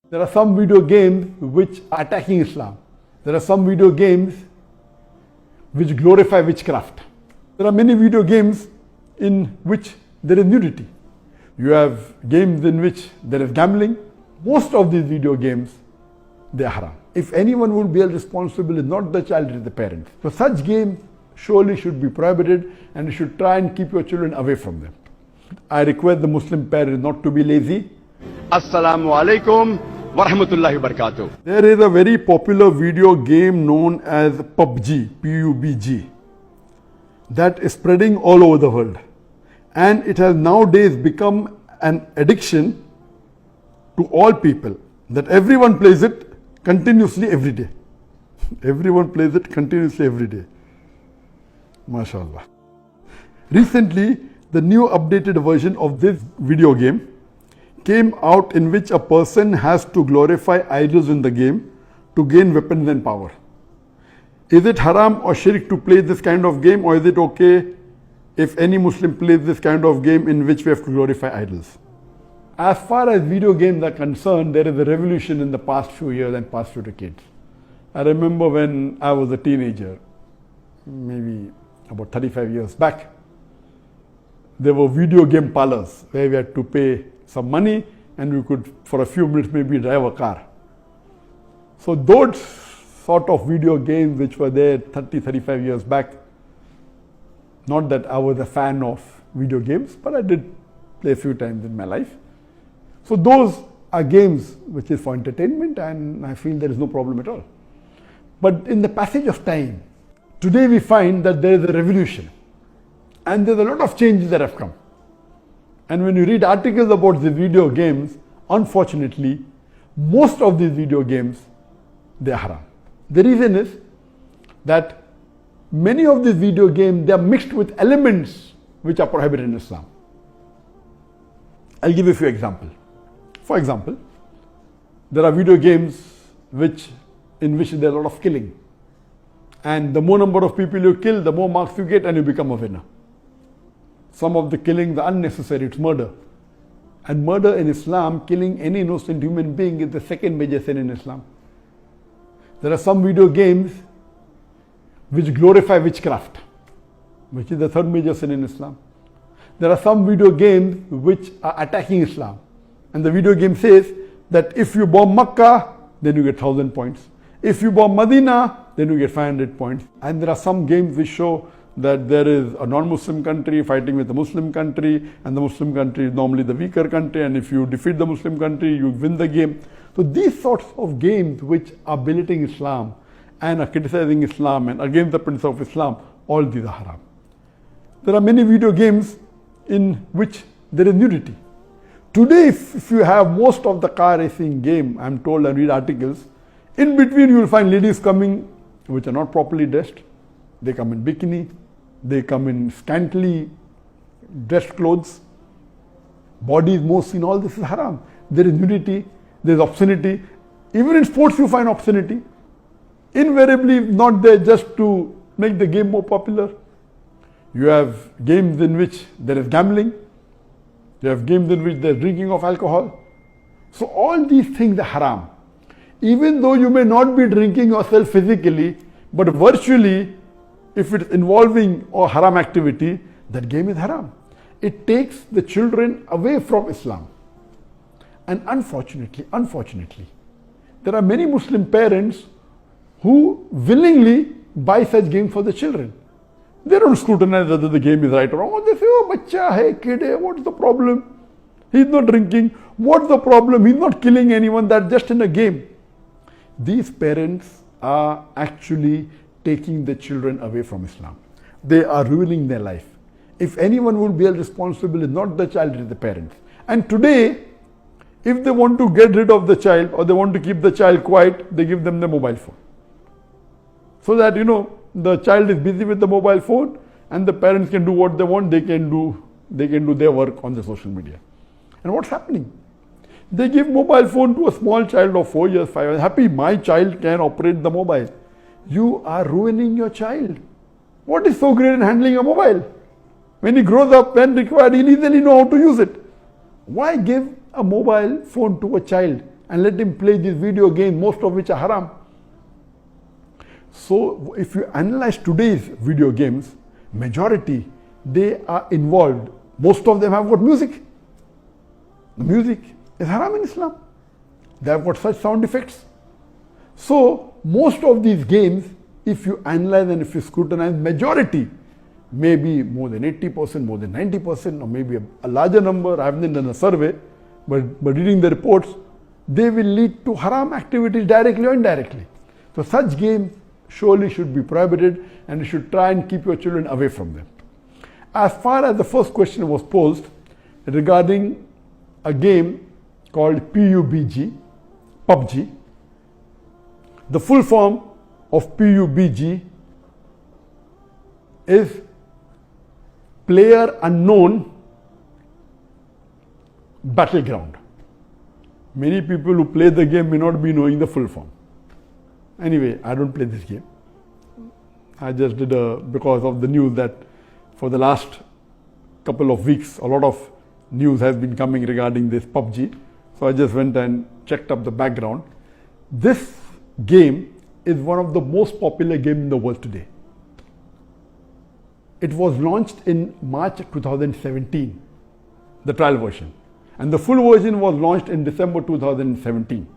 There are some video games which are attacking Islam. There are some video games which glorify witchcraft. There are many video games in which there is nudity. You have games in which there is gambling. Most of these video games, they are haram. If anyone will be held responsible, it's not the child, it is the parents. So such games surely should be prohibited, and you should try and keep your children away from them. I request the Muslim parents not to be lazy. Assalamu alaikum wa rahmatullahi wa barakatuh. There is a very popular video game known as PUBG, P-U-B-G, that is spreading all over the world. And it has nowadays become an addiction to all people, that everyone plays it continuously every day. Everyone plays it continuously every day. MashaAllah. Recently, the new updated version of this video game came out, in which a person has to glorify idols in the game to gain weapons and power. Is it haram or shirk to play this kind of game, or is it okay if any Muslim plays this kind of game in which we have to glorify idols? As far as video games are concerned, there is a revolution in the past few years and past few decades. I remember when I was a teenager, maybe about 35 years back, there were video game parlors where we had to pay some money and we could, for a few minutes, maybe drive a car. So those sort of video games which were there 30, 35 years back, not that I was a fan of video games, but I did play a few times in my life. So those are games which is for entertainment, and I feel there is no problem at all. But in the passage of time, today we find that there is a revolution, and there's a lot of changes that have come. And when you read articles about the video games, unfortunately, most of these video games, they are haram. The reason is that many of these video games, they are mixed with elements which are prohibited in Islam. I'll give you a few examples. For example, there are video games in which there is a lot of killing. And the more number of people you kill, the more marks you get, and you become a winner. Some of the killings are unnecessary, it's murder. And murder in Islam, killing any innocent human being, is the second major sin in Islam. There are some video games which glorify witchcraft, which is the third major sin in Islam. There are some video games which are attacking Islam. And the video game says that if you bomb Makkah, then you get 1,000 points. If you bomb Medina, then you get 500 points. And there are some games which show that there is a non-Muslim country fighting with a Muslim country, and the Muslim country is normally the weaker country, and if you defeat the Muslim country, you win the game. So these sorts of games which are belittling Islam and are criticizing Islam and against the principle of Islam, all these are haram. There are many video games in which there is nudity. Today, if you have most of the car racing game, I'm told, and read articles, in between you will find ladies coming which are not properly dressed. They come in bikini, they come in scantily dressed clothes, bodies more seen, all this is haram. There is nudity, there is obscenity. Even in sports you find obscenity. Invariably not there just to make the game more popular. You have games in which there is gambling. You have games in which there is drinking of alcohol. So all these things are haram. Even though you may not be drinking yourself physically, but virtually, if it's involving a haram activity, that game is haram. It takes the children away from Islam. And unfortunately, there are many Muslim parents who willingly buy such games for the children. They don't scrutinize whether the game is right or wrong. They say, oh, bacha hai, kid hai, what's the problem? He's not drinking. What's the problem? He's not killing anyone. That's just in a game. These parents are actually taking the children away from Islam. They are ruining their life. If anyone will be held responsible, it's not the child, it is the parents. And today, if they want to get rid of the child or they want to keep the child quiet, they give them the mobile phone. So that, the child is busy with the mobile phone and the parents can do what they want, they can do their work on the social media. And what's happening? They give mobile phone to a small child of 4 years, 5 years. Happy, my child can operate the mobile. You are ruining your child. What is so great in handling a mobile? When he grows up, when required, he'll easily know how to use it. Why give a mobile phone to a child and let him play these video games, most of which are haram. So if you analyze today's video games, majority, they are involved. Most of them have got music. The music is haram in Islam. They have got such sound effects. So most of these games, if you analyze and if you scrutinize, majority, maybe more than 80%, more than 90%, or maybe a larger number, I haven't done a survey, but reading the reports, they will lead to haram activities directly or indirectly. So such games surely should be prohibited, and you should try and keep your children away from them. As far as the first question was posed regarding a game called PUBG, the full form of PUBG is Player Unknown Battleground. Many people who play the game may not be knowing the full form. Anyway, I don't play this game. I just did because of the news that for the last couple of weeks, a lot of news has been coming regarding this PUBG. So I just went and checked up the background. This game is one of the most popular games in the world today. It was launched in March 2017, the trial version. And the full version was launched in December 2017.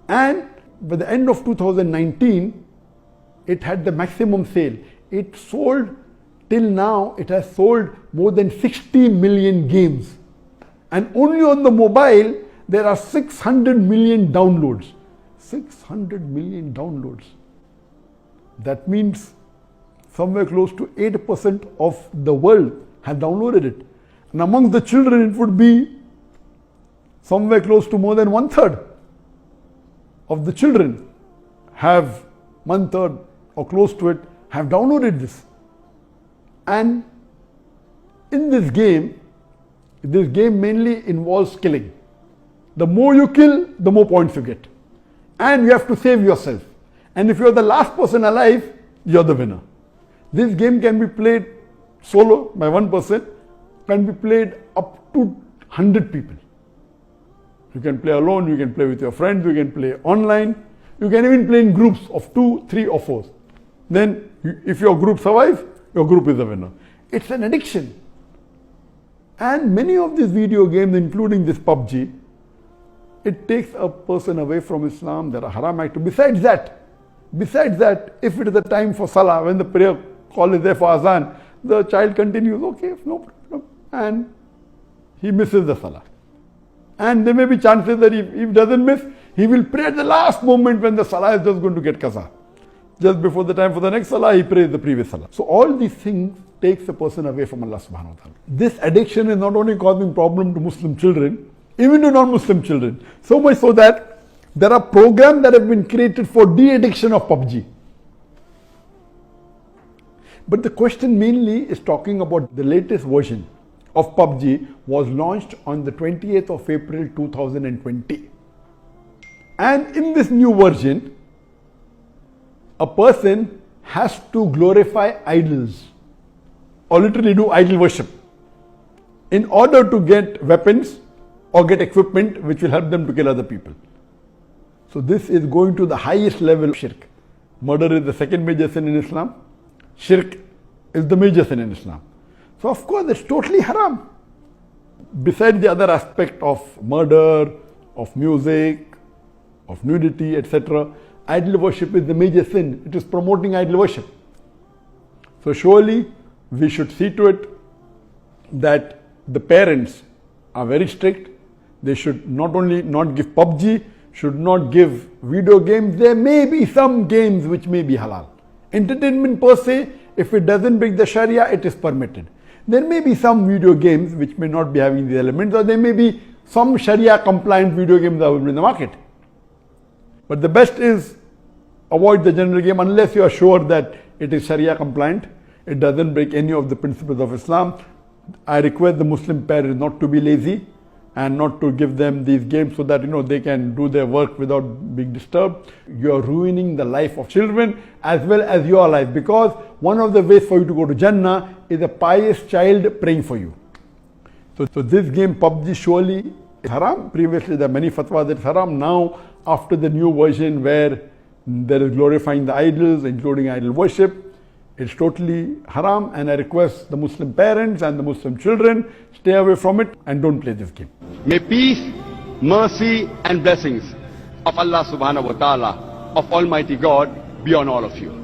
And by the end of 2019, it had the maximum sale. It sold, till now, it has sold more than 60 million games. And only on the mobile, there are 600 million downloads. 600 million downloads. That means somewhere close to 8% of the world have downloaded it. And among the children, it would be somewhere close to more than 1/3 of the children have 1/3 or close to it have downloaded this. And in this game mainly involves killing. The more you kill, the more points you get. And you have to save yourself. And if you're the last person alive, you're the winner. This game can be played solo by one person, can be played up to 100 people. You can play alone, you can play with your friends, you can play online, you can even play in groups of 2, 3 or 4. Then if your group survives, your group is the winner. It's an addiction. And many of these video games, including this PUBG, it takes a person away from Islam. There are haram activities. Besides that, if it is the time for Salah, when the prayer call is there for Azan, the child continues, okay, no problem, and he misses the Salah. And there may be chances that if he doesn't miss, he will pray at the last moment when the Salah is just going to get qaza. Just before the time for the next Salah, he prays the previous Salah. So all these things takes a person away from Allah subhanahu wa ta'ala. This addiction is not only causing problem to Muslim children, even to non-Muslim children. So much so that there are programs that have been created for de-addiction of PUBG. But the question mainly is talking about the latest version of PUBG was launched on the 28th of April 2020. And in this new version, a person has to glorify idols or literally do idol worship in order to get weapons or get equipment which will help them to kill other people. So this is going to the highest level of shirk. Murder is the second major sin in Islam. Shirk is the major sin in Islam. So of course it's totally haram. Besides the other aspect of murder, of music, of nudity, etc., idol worship is the major sin. It is promoting idol worship. So surely we should see to it that the parents are very strict. They should not only not give PUBG, should not give video games. There may be some games which may be halal. Entertainment per se, if it doesn't break the Sharia, it is permitted. There may be some video games which may not be having the elements, or there may be some Sharia compliant video games that will be in the market. But the best is avoid the general game unless you are sure that it is Sharia compliant. It doesn't break any of the principles of Islam. I request the Muslim parents not to be lazy and not to give them these games so that they can do their work without being disturbed. You are ruining the life of children as well as your life, because one of the ways for you to go to Jannah is a pious child praying for you. So this game PUBG surely haram. Previously there are many fatwas that it's haram. Now after the new version where there is glorifying the idols, including idol worship, it's totally haram, and I request the Muslim parents and the Muslim children, stay away from it and don't play this game. May peace, mercy and blessings of Allah subhanahu wa ta'ala, of Almighty God be on all of you.